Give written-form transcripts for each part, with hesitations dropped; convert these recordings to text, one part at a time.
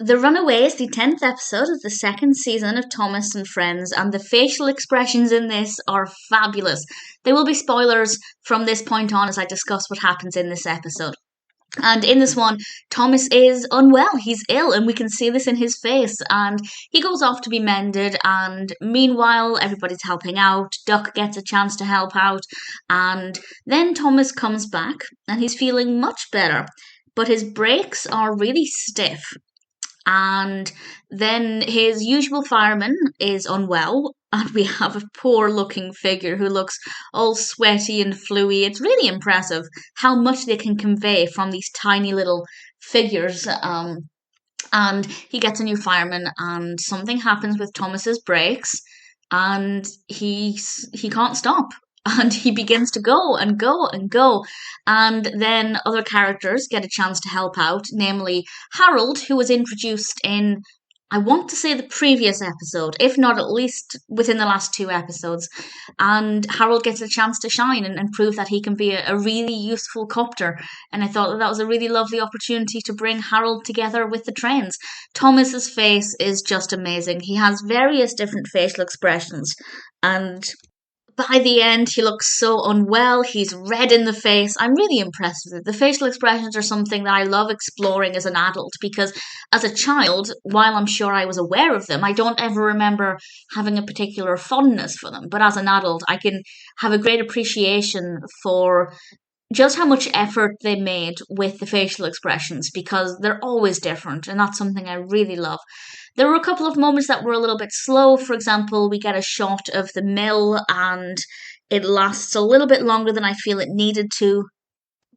The Runaway is the 10th episode of the second season of Thomas and Friends, and the facial expressions in this are fabulous. There will be spoilers from this point on as I discuss what happens in this episode. And in this one, Thomas is unwell. He's ill, and we can see this in his face. And he goes off to be mended. And meanwhile, everybody's helping out. Duck gets a chance to help out. And then Thomas comes back, and he's feeling much better. But his brakes are really stiff. And then his usual fireman is unwell, and we have a poor looking figure who looks all sweaty and fluey. It's really impressive how much they can convey from these tiny little figures. And he gets a new fireman, and something happens with Thomas's brakes, and he can't stop. And he begins to go and go and go. And then other characters get a chance to help out, namely Harold, who was introduced in, I want to say, the previous episode, if not at least within the last two episodes. And Harold gets a chance to shine and prove that he can be a really useful copter. And I thought that was a really lovely opportunity to bring Harold together with the trains. Thomas's face is just amazing. He has various different facial expressions, and by the end, he looks so unwell. He's red in the face. I'm really impressed with it. The facial expressions are something that I love exploring as an adult because as a child, while I'm sure I was aware of them, I don't ever remember having a particular fondness for them. But as an adult, I can have a great appreciation for just how much effort they made with the facial expressions because they're always different, and that's something I really love. There were a couple of moments that were a little bit slow. For example, we get a shot of the mill and it lasts a little bit longer than I feel it needed to.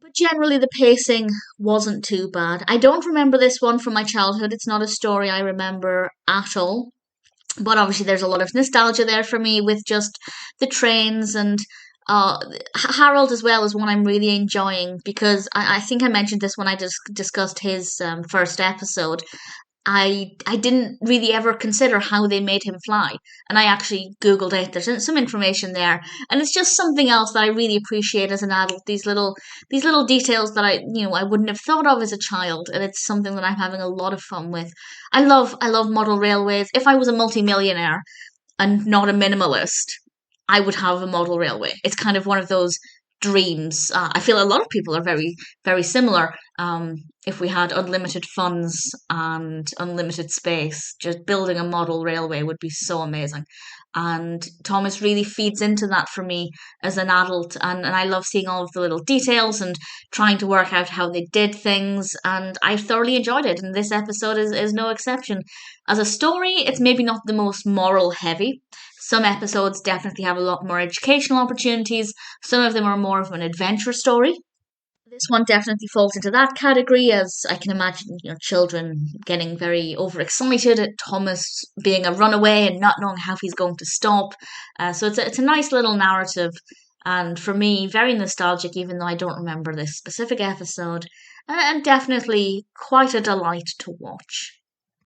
But generally, the pacing wasn't too bad. I don't remember this one from my childhood. It's not a story I remember at all. But obviously, there's a lot of nostalgia there for me with just the trains and uh, Harold as well is one I'm really enjoying because I think I mentioned this when I just discussed his first episode. I didn't really ever consider how they made him fly, and I actually googled it. There's some information there, and it's just something else that I really appreciate as an adult. These little details that I wouldn't have thought of as a child, and it's something that I'm having a lot of fun with. I love model railways. If I was a multimillionaire and not a minimalist, I would have a model railway. It's kind of one of those dreams. I feel a lot of people are very, very similar. If we had unlimited funds and unlimited space, just building a model railway would be so amazing. And Thomas really feeds into that for me as an adult, and I love seeing all of the little details and trying to work out how they did things, and I thoroughly enjoyed it, and this episode is no exception. As a story, it's maybe not the most moral heavy. Some episodes definitely have a lot more educational opportunities. Some of them are more of an adventure story. This one definitely falls into that category, as I can imagine, children getting very overexcited at Thomas being a runaway and not knowing how he's going to stop. So it's a nice little narrative, and for me, very nostalgic, even though I don't remember this specific episode, and definitely quite a delight to watch.